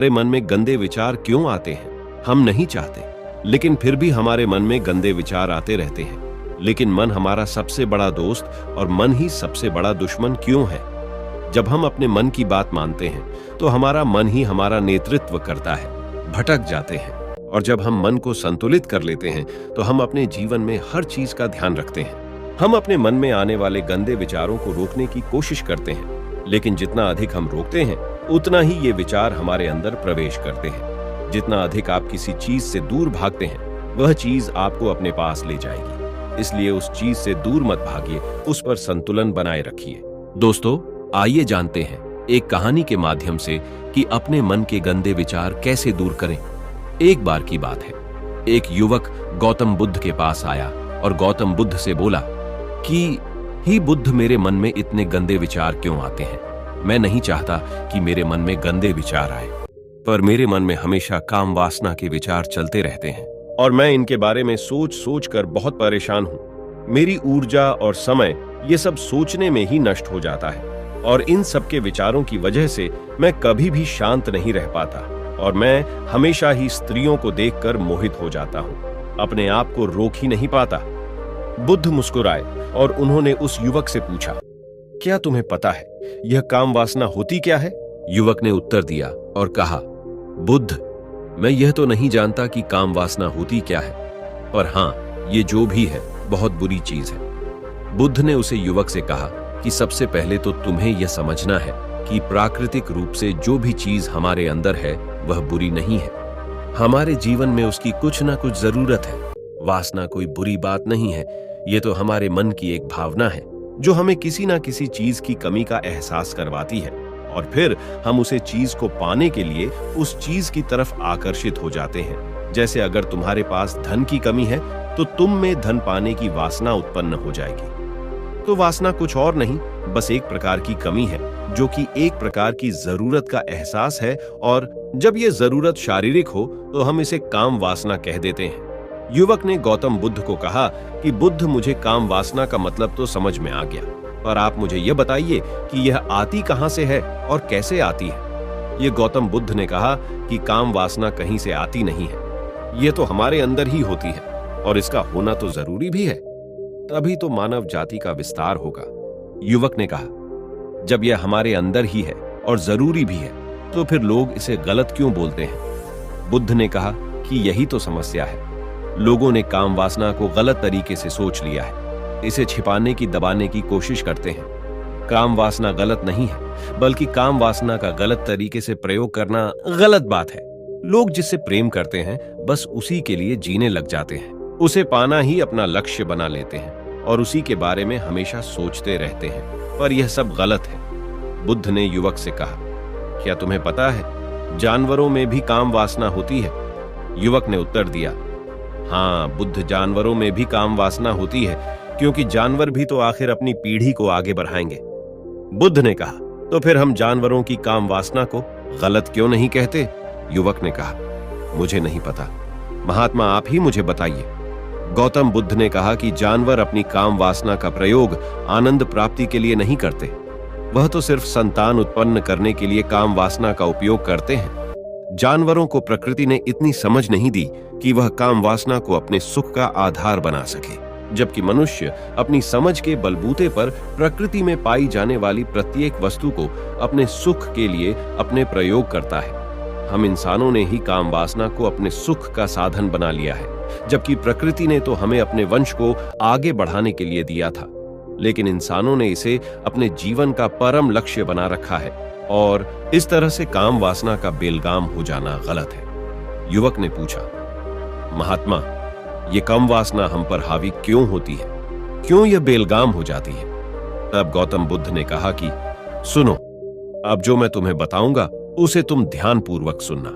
हमारे मन में गंदे विचार क्यों आते हैं? हम नहीं चाहते, लेकिन फिर भी हमारे मन में गंदे विचार आते रहते हैं। लेकिन मन हमारा सबसे बड़ा दोस्त और मन ही सबसे बड़ा दुश्मन क्यों है? जब हम अपने मन की बात मानते हैं तो हमारा मन ही हमारा नेतृत्व करता है, भटक जाते हैं। और जब हम मन को संतुलित कर लेते हैं तो हम अपने जीवन में हर चीज का ध्यान रखते हैं। हम अपने मन में आने वाले गंदे विचारों को रोकने की कोशिश करते हैं, लेकिन जितना अधिक हम रोकते हैं उतना ही ये विचार हमारे अंदर प्रवेश करते हैं। जितना अधिक आप किसी चीज से दूर भागते हैं वह चीज आपको अपने पास ले जाएगी। इसलिए उस चीज से दूर मत भागिए, उस पर संतुलन बनाए रखिए। दोस्तों, आइए जानते हैं एक कहानी के माध्यम से कि अपने मन के गंदे विचार कैसे दूर करें। एक बार की बात है, एक युवक गौतम बुद्ध के पास आया और गौतम बुद्ध से बोला कि ही बुद्ध, मेरे मन में इतने गंदे विचार क्यों आते हैं? मैं नहीं चाहता कि मेरे मन में गंदे विचार आए, पर मेरे मन में हमेशा काम वासना के विचार चलते रहते हैं और मैं इनके बारे में सोच सोच कर बहुत परेशान हूं। मेरी ऊर्जा और समय ये सब सोचने में ही नष्ट हो जाता है और इन सब के विचारों की वजह से मैं कभी भी शांत नहीं रह पाता और मैं हमेशा ही स्त्रियों को देखकर मोहित हो जाता हूं, अपने आप को रोक ही नहीं पाता। बुद्ध मुस्कुराए और उन्होंने उस युवक से पूछा, क्या तुम्हें पता है यह काम वासना होती क्या है? युवक ने उत्तर दिया और कहा, बुद्ध, मैं यह तो नहीं जानता कि काम वासना होती क्या है, पर हां, ये जो भी है बहुत बुरी चीज है। बुद्ध ने उसे युवक से कहा कि सबसे पहले तो तुम्हें यह समझना है कि प्राकृतिक रूप से जो भी चीज हमारे अंदर है वह बुरी नहीं है। हमारे जीवन में उसकी कुछ ना कुछ जरूरत है। वासना कोई बुरी बात नहीं है, ये तो हमारे मन की एक भावना है जो हमें किसी ना किसी चीज की कमी का एहसास करवाती है और फिर हम उसे चीज को पाने के लिए उस चीज की तरफ आकर्षित हो जाते हैं। जैसे अगर तुम्हारे पास धन की कमी है तो तुम में धन पाने की वासना उत्पन्न हो जाएगी। तो वासना कुछ और नहीं, बस एक प्रकार की कमी है जो कि एक प्रकार की जरूरत का एहसास है, और जब ये जरूरत शारीरिक हो तो हम इसे काम वासना कह देते हैं। युवक ने गौतम बुद्ध को कहा कि बुद्ध, मुझे काम वासना का मतलब तो समझ में आ गया, पर आप मुझे यह बताइए कि यह आती कहां से है और कैसे आती है? ये गौतम बुद्ध ने कहा कि काम वासना कहीं से आती नहीं है, ये तो हमारे अंदर ही होती है और इसका होना तो जरूरी भी है, तभी तो मानव जाति का विस्तार होगा। युवक ने कहा, जब यह हमारे अंदर ही है और जरूरी भी है तो फिर लोग इसे गलत क्यों बोलते हैं? बुद्ध ने कहा कि यही तो समस्या है, लोगों ने काम वासना को गलत तरीके से सोच लिया है, इसे छिपाने की, दबाने की कोशिश करते हैं। काम वासना गलत नहीं है, बल्कि काम वासना का गलत तरीके से प्रयोग करना गलत बात है। लोग जिससे प्रेम करते हैं बस उसी के लिए जीने लग जाते हैं, उसे पाना ही अपना लक्ष्य बना लेते हैं और उसी के बारे में हमेशा सोचते रहते हैं, पर यह सब गलत है। बुद्ध ने युवक से कहा, क्या तुम्हें पता है जानवरों में भी काम वासना होती है? युवक ने उत्तर दिया, हाँ बुद्ध, जानवरों में भी काम वासना होती है, क्योंकि जानवर भी तो आखिर अपनी पीढ़ी को आगे बढ़ाएंगे। बुद्ध ने कहा, तो फिर हम जानवरों की काम वासना को गलत क्यों नहीं कहते? युवक ने कहा, मुझे नहीं पता, महात्मा आप ही मुझे बताइए। गौतम बुद्ध ने कहा कि जानवर अपनी काम वासना का प्रयोग आनंद प्राप्ति के लिए नहीं करते, वह तो सिर्फ संतान उत्पन्न करने के लिए काम वासना का उपयोग करते हैं। जानवरों को प्रकृति ने इतनी समझ नहीं दी कि वह काम वासना को अपने सुख का आधार बना सके, जबकि मनुष्य अपनी समझ के बलबूते पर प्रकृति में पाई जाने वाली प्रत्येक वस्तु को अपने सुख के लिए अपने प्रयोग करता है। हम इंसानों ने ही काम वासना को अपने सुख का साधन बना लिया है, जबकि प्रकृति ने तो हमें अपने वंश को आगे बढ़ाने के लिए दिया था, लेकिन इंसानों ने इसे अपने जीवन का परम लक्ष्य बना रखा है और इस तरह से काम वासना का बेलगाम हो जाना गलत है। युवक ने पूछा, महात्मा, ये काम वासना हम पर हावी क्यों होती है? क्यों यह बेलगाम हो जाती है? तब गौतम बुद्ध ने कहा कि सुनो, अब जो मैं तुम्हें बताऊंगा उसे तुम ध्यानपूर्वक सुनना।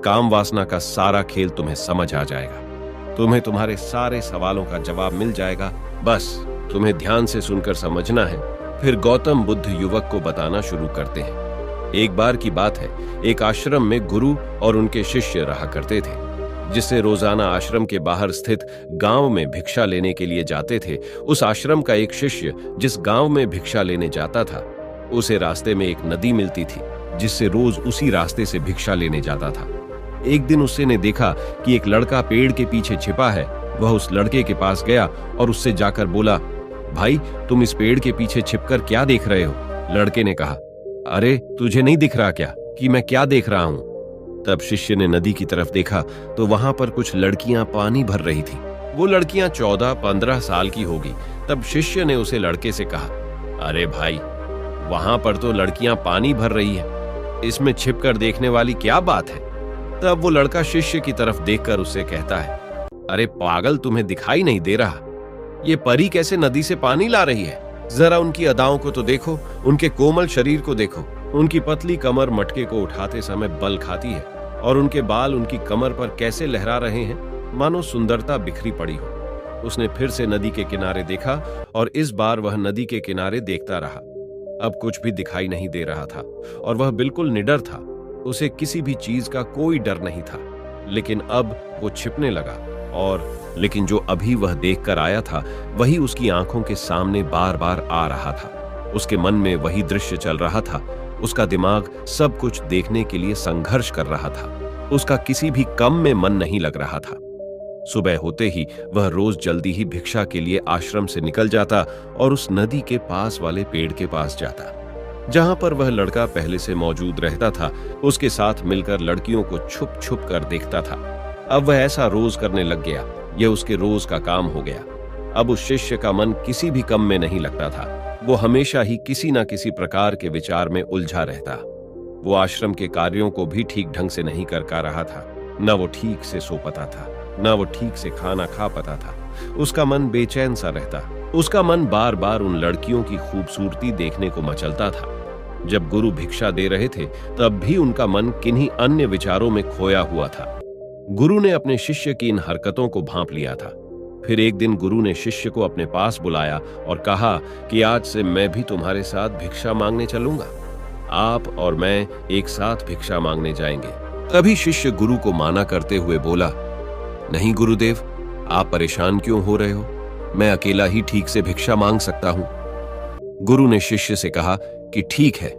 काम वासना का सारा खेल तुम्हें समझ आ जाएगा, तुम्हें तुम्हारे सारे सवालों का जवाब मिल जाएगा, बस तुम्हें ध्यान से सुनकर समझना है। फिर गौतम बुद्ध युवक को बताना शुरू करते हैं। एक बार की बात है, एक आश्रम में गुरु और उनके शिष्य रहा करते थे, जिससे रोजाना आश्रम के बाहर स्थित गांव में भिक्षा लेने के लिए जाते थे। उस आश्रम का एक शिष्य जिस गांव में भिक्षा लेने जाता था, उसे रास्ते में एक नदी मिलती थी जिससे रोज उसी रास्ते से भिक्षा लेने जाता था। एक दिन उससे ने देखा कि एक लड़का पेड़ के पीछे छिपा है। वह उस लड़के के पास गया और उससे जाकर बोला, भाई तुम इस पेड़ के पीछे छिपकर क्या देख रहे हो? लड़के ने कहा, अरे तुझे नहीं दिख रहा क्या कि मैं क्या देख रहा हूं? तब शिष्य ने नदी की तरफ देखा तो वहां पर कुछ लड़कियां पानी भर रही थी। वो लड़कियां 14-15 साल की होगी। तब शिष्य ने उसे लड़के से कहा, अरे भाई वहां पर तो लड़कियां पानी भर रही है, इसमें छिपकर देखने वाली क्या बात है? तब वो लड़का शिष्य की तरफ देखकर उससे कहता है, अरे पागल, तुम्हें दिखाई नहीं दे रहा? ये परी कैसे नदी से पानी ला रही है? जरा उनकी अदाओं को तो देखो, उनके कोमल शरीर को देखो। उनकी पतली कमर मटके को उठाते समय बल खाती है और उनके बाल उनकी कमर पर कैसे लहरा रहे हैं, मानो सुंदरता बिखरी पड़ी हो। उसने फिर से नदी के किनारे देखा और इस बार वह नदी के किनारे देखता रहा। अब कुछ भी दिखाई नहीं दे रहा था और वह बिल्कुल निडर था। उसे किसी भी चीज का कोई डर नहीं था। लेकिन अब वो छिपने लगा लेकिन जो अभी वह देखकर आया था वही उसकी आंखों के सामने बार बार आ रहा था। उसके मन में वही दृश्य चल रहा था। उसका दिमाग सब कुछ देखने के लिए संघर्ष कर रहा था। उसका किसी भी काम में मन नहीं लग रहा था। सुबह होते ही वह रोज जल्दी ही भिक्षा के लिए आश्रम से निकल जाता और उस नदी के पास वाले पेड़ के पास जाता, जहां पर वह लड़का पहले से मौजूद रहता था। उसके साथ मिलकर लड़कियों को छुप छुप कर देखता था। अब वह ऐसा रोज करने लग गया। यह उसके रोज का काम हो गया। अब उस शिष्य का मन किसी भी काम में नहीं लगता था। वो हमेशा ही किसी न किसी प्रकार के विचार में उलझा रहता। वो आश्रम के कार्यों को भी ठीक ढंग से नहीं कर पा रहा था। न वो ठीक से सो पाता था, न वो ठीक से खाना खा पाता था। उसका मन बेचैन सा रहता। उसका मन बार बार उन लड़कियों की खूबसूरती देखने को मचलता था। जब गुरु भिक्षा दे रहे थे तब भी उनका मन किन्हीं अन्य विचारों में खोया हुआ था। गुरु ने अपने शिष्य की इन हरकतों को भांप लिया था। फिर एक दिन गुरु ने शिष्य को अपने पास बुलाया और कहा कि आज से मैं भी तुम्हारे साथ भिक्षा मांगने चलूंगा। आप और मैं एक साथ भिक्षा मांगने जाएंगे। तभी शिष्य गुरु को माना करते हुए बोला, नहीं गुरुदेव, आप परेशान क्यों हो रहे हो? मैं अकेला ही ठीक से भिक्षा मांग सकता हूं। गुरु ने शिष्य से कहा कि ठीक है,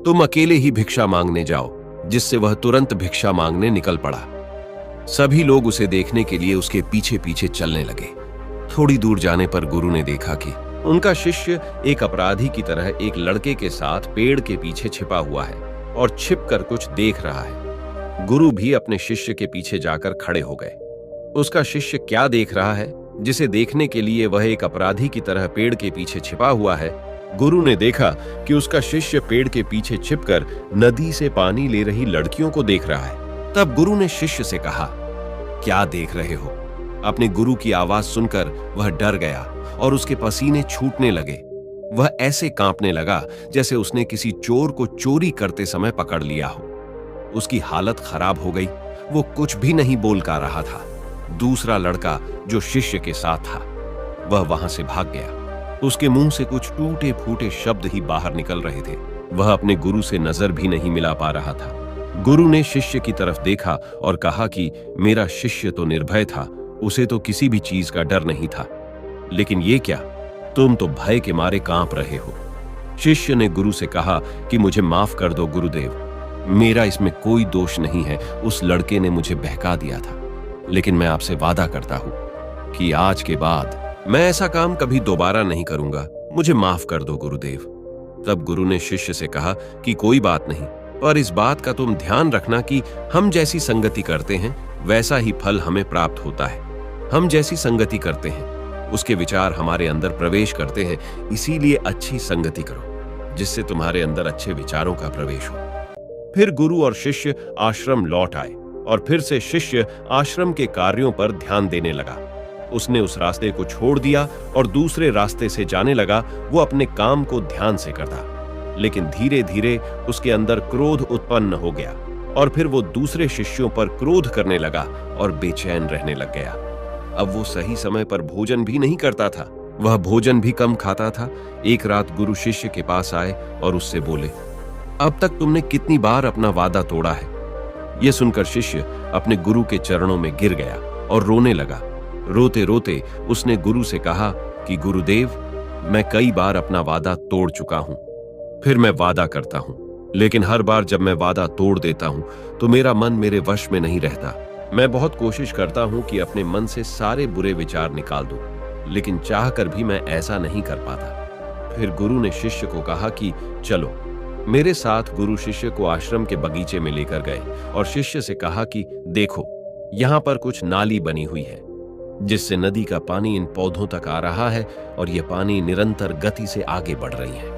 तुम अकेले ही भिक्षा मांगने जाओ, जिससे वह तुरंत भिक्षा मांगने निकल पड़ा। सभी लोग उसे देखने के लिए उसके पीछे पीछे चलने लगे। थोड़ी दूर जाने पर गुरु ने देखा कि उनका शिष्य एक अपराधी की तरह एक लड़के के साथ पेड़ के पीछे छिपा हुआ है और छिपकर कुछ देख रहा है। गुरु भी अपने शिष्य के पीछे जाकर खड़े हो गए। उसका शिष्य क्या देख रहा है जिसे देखने के लिए वह एक अपराधी की तरह पेड़ के पीछे छिपा हुआ है? गुरु ने देखा कि उसका शिष्य पेड़ के पीछे छिपकर नदी से पानी ले रही लड़कियों को देख रहा है। तब गुरु ने शिष्य से कहा, क्या देख रहे हो? अपने गुरु की आवाज सुनकर वह डर गया और उसके पसीने छूटने लगे। वह ऐसे कांपने लगा जैसे उसने किसी चोर को चोरी करते समय पकड़ लिया हो। उसकी हालत खराब हो गई। वो कुछ भी नहीं बोल पा रहा था। दूसरा लड़का जो शिष्य के साथ था वह वहां से भाग गया। उसके मुंह से कुछ टूटे फूटे शब्द ही बाहर निकल रहे थे। वह अपने गुरु से नजर भी नहीं मिला पा रहा था। गुरु ने शिष्य की तरफ देखा और कहा कि मेरा शिष्य तो निर्भय था, उसे तो किसी भी चीज का डर नहीं था, लेकिन ये क्या, तुम तो भय के मारे कांप रहे हो। शिष्य ने गुरु से कहा कि मुझे माफ कर दो गुरुदेव, मेरा इसमें कोई दोष नहीं है। उस लड़के ने मुझे बहका दिया था, लेकिन मैं आपसे वादा करता हूं कि आज के बाद मैं ऐसा काम कभी दोबारा नहीं करूंगा। मुझे माफ कर दो गुरुदेव। तब गुरु ने शिष्य से कहा कि कोई बात नहीं, पर इस बात का तुम ध्यान रखना कि हम जैसी संगति करते हैं वैसा ही फल हमें प्राप्त होता है। हम जैसी संगति करते हैं उसके विचार हमारे अंदर प्रवेश करते हैं, इसीलिए अच्छी संगति करो जिससे तुम्हारे अंदर अच्छे विचारों का प्रवेश हो। फिर गुरु और शिष्य आश्रम लौट आए और फिर से शिष्य आश्रम के कार्यों पर ध्यान देने लगा। उसने उस रास्ते को छोड़ दिया और दूसरे रास्ते से जाने लगा। वो अपने काम को ध्यान से करता, लेकिन धीरे धीरे उसके अंदर क्रोध उत्पन्न हो गया और फिर वो दूसरे शिष्यों पर क्रोध करने लगा और बेचैन रहने लग गया। अब वो सही समय पर भोजन भी नहीं करता था, वह भोजन भी कम खाता था। एक रात गुरु शिष्य के पास आए और उससे बोले, अब तक तुमने कितनी बार अपना वादा तोड़ा है? यह सुनकर शिष्य अपने गुरु के चरणों में गिर गया और रोने लगा। रोते रोते उसने गुरु से कहा कि गुरुदेव, मैं कई बार अपना वादा तोड़ चुका हूं, फिर मैं वादा करता हूं लेकिन हर बार जब मैं वादा तोड़ देता हूं तो मेरा मन मेरे वश में नहीं रहता। मैं बहुत कोशिश करता हूं कि अपने मन से सारे बुरे विचार निकाल दूं, लेकिन चाह कर भी मैं ऐसा नहीं कर पाता। फिर गुरु ने शिष्य को कहा कि चलो मेरे साथ। गुरु शिष्य को आश्रम के बगीचे में लेकर गए और शिष्य से कहा कि देखो, यहाँ पर कुछ नाली बनी हुई है जिससे नदी का पानी इन पौधों तक आ रहा है और यह पानी निरंतर गति से आगे बढ़ रही है।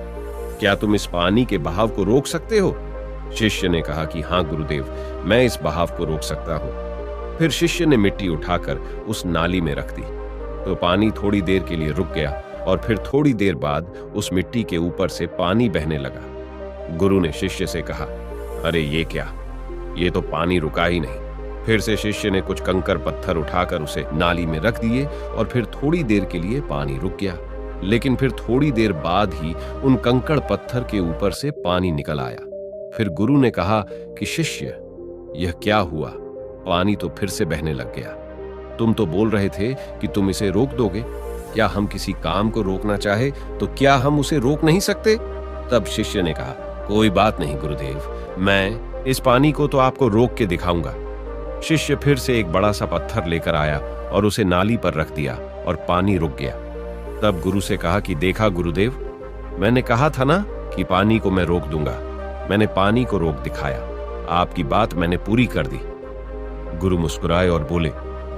क्या तुम इस पानी के बहाव को रोक सकते हो? शिष्य ने कहा कि हाँ गुरुदेव, मैं इस बहाव को रोक सकता हूं। फिर शिष्य ने मिट्टी उठाकर उस नाली में रख दी तो पानी थोड़ी देर के लिए रुक गया और फिर थोड़ी देर बाद उस मिट्टी के ऊपर से पानी बहने लगा। गुरु ने शिष्य से कहा, अरे ये क्या, ये तो पानी रुका ही नहीं। फिर से शिष्य ने कुछ कंकर पत्थर उठाकर उसे नाली में रख दिए और फिर थोड़ी देर के लिए पानी रुक गया, लेकिन फिर थोड़ी देर बाद ही उन कंकड़ पत्थर के ऊपर से पानी निकल आया। फिर गुरु ने कहा कि शिष्य, यह क्या हुआ? पानी तो फिर से बहने लग गया। तुम तो बोल रहे थे कि तुम इसे रोक दोगे। क्या हम किसी काम को रोकना चाहे तो क्या हम उसे रोक नहीं सकते? तब शिष्य ने कहा, कोई बात नहीं गुरुदेव, मैं इस पानी को तो आपको रोक के दिखाऊंगा। शिष्य फिर से एक बड़ा सा पत्थर लेकर आया और उसे नाली पर रख दिया और पानी रुक गया। तब गुरु से कहा कि देखा गुरुदेव, मैंने कहा था ना कि पानी को मैं रोक दूंगा। मैंने पानी को रोक दिखाया, आपकी बात मैंने पूरी कर दी। गुरु मुस्कुराए और बोले,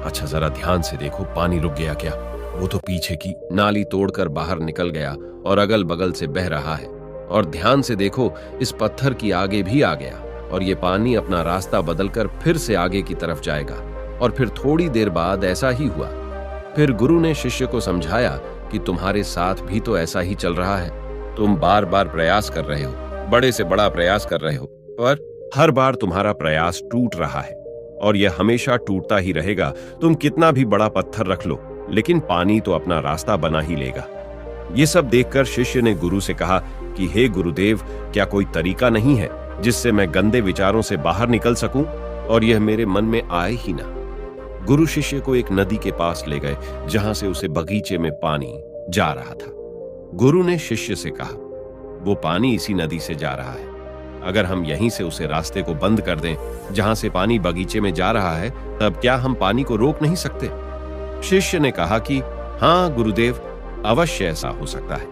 अच्छा जरा ध्यान से देखो, पानी रुक गया क्या? वो तो पीछे की नाली तोड़कर बाहर निकल गया और अगल बगल से बह रहा है। और ध्यान से देखो, इस पत्थर की आगे भी आ गया और ये पानी अपना रास्ता बदलकर फिर से आगे की तरफ जाएगा। और फिर थोड़ी देर बाद ऐसा ही हुआ। फिर गुरु ने शिष्य को समझाया कि तुम्हारे साथ भी तो ऐसा ही चल रहा है। तुम बार बार प्रयास कर रहे हो, बड़े से बड़ा प्रयास कर रहे हो, पर हर बार तुम्हारा प्रयास टूट रहा है और यह हमेशा टूटता ही रहेगा। तुम कितना भी बड़ा पत्थर रख लो, लेकिन पानी तो अपना रास्ता बना ही लेगा। ये सब देखकर शिष्य ने गुरु से कहा कि हे गुरुदेव, क्या कोई तरीका नहीं है जिससे मैं गंदे विचारों से बाहर निकल सकूं और यह मेरे मन में आए ही ना? गुरु शिष्य को एक नदी के पास ले गए जहां से उसे बगीचे में पानी जा रहा था। गुरु ने शिष्य से कहा, वो पानी इसी नदी से जा रहा है। अगर हम यहीं से उसे रास्ते को बंद कर दें जहां से पानी बगीचे में जा रहा है, तब क्या हम पानी को रोक नहीं सकते? शिष्य ने कहा कि हाँ गुरुदेव, अवश्य ऐसा हो सकता है।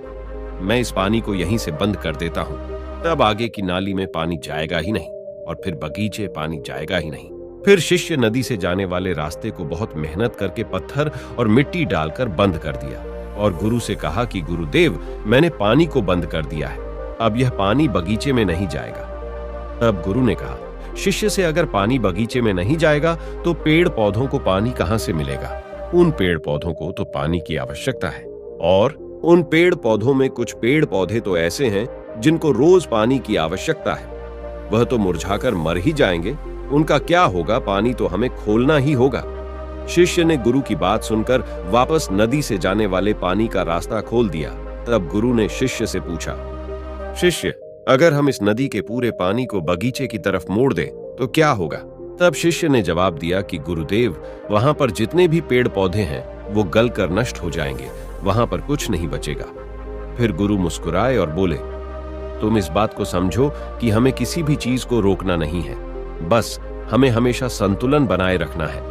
मैं इस पानी को यहीं से बंद कर देता हूं, तब आगे की नाली में पानी जाएगा ही नहीं और फिर बगीचे पानी जाएगा ही नहीं। फिर शिष्य नदी से जाने वाले रास्ते को बहुत मेहनत करके पत्थर और मिट्टी डालकर बंद कर दिया और गुरु से कहा कि गुरुदेव, मैंने पानी को बंद कर दिया है, अब यह पानी बगीचे में नहीं जाएगा। तब गुरु ने कहा, शिष्य से अगर पानी बगीचे में नहीं जाएगा तो पेड़ पौधों को पानी कहां से मिलेगा? उन पेड़ पौधों को तो पानी की आवश्यकता है और उन पेड़ पौधों में कुछ पेड़ पौधे तो ऐसे हैं जिनको रोज पानी की आवश्यकता है। वह तो मुरझाकर मर ही जाएंगे, उनका क्या होगा? पानी तो हमें खोलना ही होगा। शिष्य ने गुरु की बात सुनकर वापस नदी से जाने वाले पानी का रास्ता खोल दिया। तब गुरु ने शिष्य से पूछा, शिष्य, अगर हम इस नदी के पूरे पानी को बगीचे की तरफ मोड़ दें तो क्या होगा? तब शिष्य ने जवाब दिया कि गुरुदेव, वहां पर जितने भी पेड़ पौधे हैं वो गलकर नष्ट हो जाएंगे, वहां पर कुछ नहीं बचेगा। फिर गुरु मुस्कुराए और बोले, तुम इस बात को समझो कि हमें किसी भी चीज को रोकना नहीं है, बस हमें हमेशा संतुलन बनाए रखना है।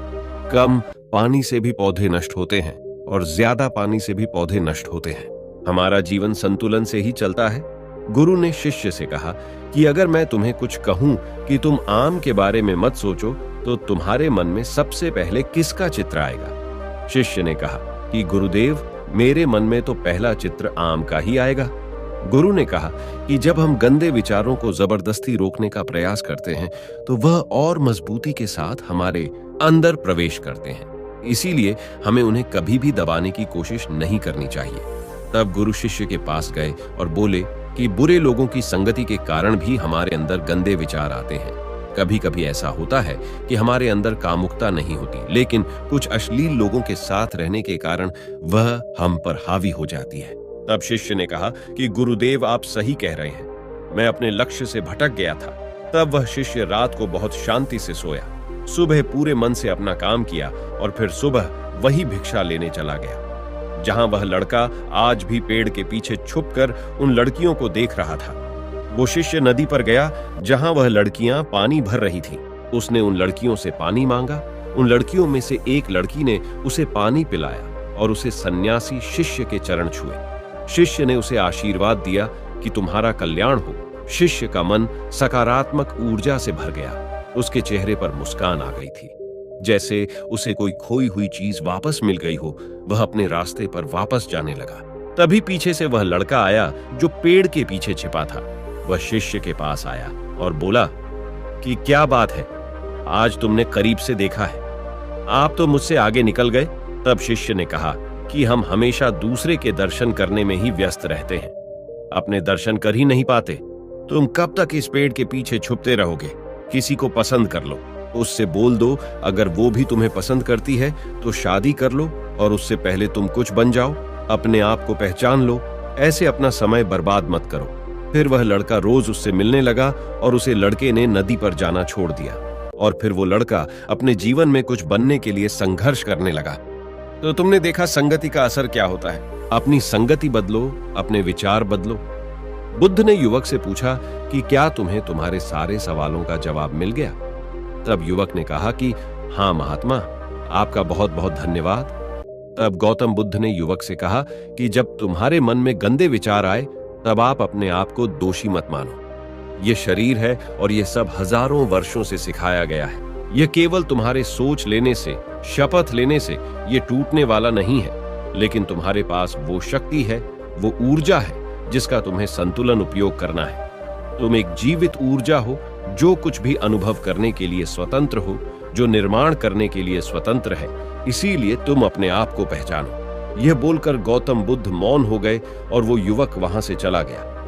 कम पानी से भी पौधे नष्ट होते हैं और ज्यादा पानी से भी पौधे नष्ट होते हैं। हमारा जीवन संतुलन से ही चलता है। गुरु ने शिष्य से कहा कि अगर मैं तुम्हें कुछ कहूं कि तुम आम के बारे में मत सोचो तो तुम्हारे मन में सबसे पहले किसका चित्र आएगा? शिष्य ने कहा कि गुरुदेव, मेरे मन में तो पहला चित्र आम का ही आएगा। गुरु ने कहा कि जब हम गंदे विचारों को जबरदस्ती रोकने का प्रयास करते हैं तो वह और मजबूती के साथ हमारे अंदर प्रवेश करते हैं, इसीलिए हमें उन्हें कभी भी दबाने की कोशिश नहीं करनी चाहिए। तब गुरु शिष्य के पास गए और बोले कि बुरे लोगों की संगति के कारण भी हमारे अंदर गंदे विचार आते हैं। कभी कभी ऐसा होता है कि हमारे अंदर कामुकता नहीं होती, लेकिन कुछ अश्लील लोगों के साथ रहने के कारण वह हम पर हावी हो जाती है। तब शिष्य ने कहा कि गुरुदेव, आप सही कह रहे हैं, मैं अपने लक्ष्य से भटक गया था। तब वह शिष्य रात को बहुत शांति से सोया, सुबह पूरे मन से अपना काम किया और फिर सुबह वही भिक्षा लेने चला गया जहां वह लड़का आज भी पेड़ के पीछे छुपकर उन लड़कियों को देख रहा था। वो शिष्य नदी पर गया जहां वह लड़कियां पानी भर रही थीं। उसने उन लड़कियों से पानी मांगा। उन लड़कियों में से एक लड़की ने उसे पानी पिलाया और उसे सन्यासी शिष्य के चरण छुए। शिष्य ने उसे आशीर्वाद दिया कि तुम्हारा कल्याण हो। शिष्य का मन सकारात्मक ऊर्जा से भर गया। उसके चेहरे पर मुस्कान आ गई थी, जैसे उसे कोई खोई हुई चीज वापस मिल गई हो। वह अपने रास्ते पर वापस जाने लगा। तभी पीछे से वह लड़का आया जो पेड़ के पीछे छिपा था। वह शिष्य के पास आया और बोला कि क्या बात है, आज तुमने करीब से देखा है, आप तो मुझसे आगे निकल गए। तब शिष्य ने कहा कि हम हमेशा दूसरे के दर्शन करने में ही व्यस्त रहते हैं, अपने दर्शन कर ही नहीं पाते। तुम कब तक इस पेड़ के पीछे छुपते रहोगे? किसी को पसंद कर लो, उससे बोल दो, अगर वो भी तुम्हें पसंद करती है तो शादी कर लो और उससे पहले तुम कुछ बन जाओ, अपने आप को पहचान लो। ऐसे अपना समय बर्बाद मत करो। फिर वह लड़का रोज उससे मिलने लगा और उसे लड़के ने नदी पर जाना छोड़ दिया। और फिर वो लड़का अपने जीवन में कुछ बनने के लिए संघर्ष करने लगा। तो तुमने देखा संगति का असर क्या होता है। अपनी संगति बदलो, अपने विचार बदलो। बुद्ध ने युवक से पूछा कि क्या तुम्हें तुम्हारे सारे सवालों का जवाब मिल गया? तब युवक ने कहा कि हाँ महात्मा, आपका बहुत बहुत धन्यवाद। तब गौतम बुद्ध ने युवक से कहा कि जब तुम्हारे मन में गंदे विचार आए तब आप अपने आप को दोषी मत मानो। ये शरीर है और ये सब हजारों वर्षों से सिखाया गया है। ये केवल तुम्हारे सोच लेने से, शपथ लेने से ये टूटने वाला नहीं है, लेकिन तुम्हारे पास वो शक्ति है, वो ऊर्जा है जिसका तुम्हें संतुलन उपयोग करना है। तुम एक जीवित ऊर्जा हो जो कुछ भी अनुभव करने के लिए स्वतंत्र हो, जो निर्माण करने के लिए स्वतंत्र है। इसीलिए तुम अपने आप को पहचानो। यह बोलकर गौतम बुद्ध मौन हो गए और वो युवक वहां से चला गया।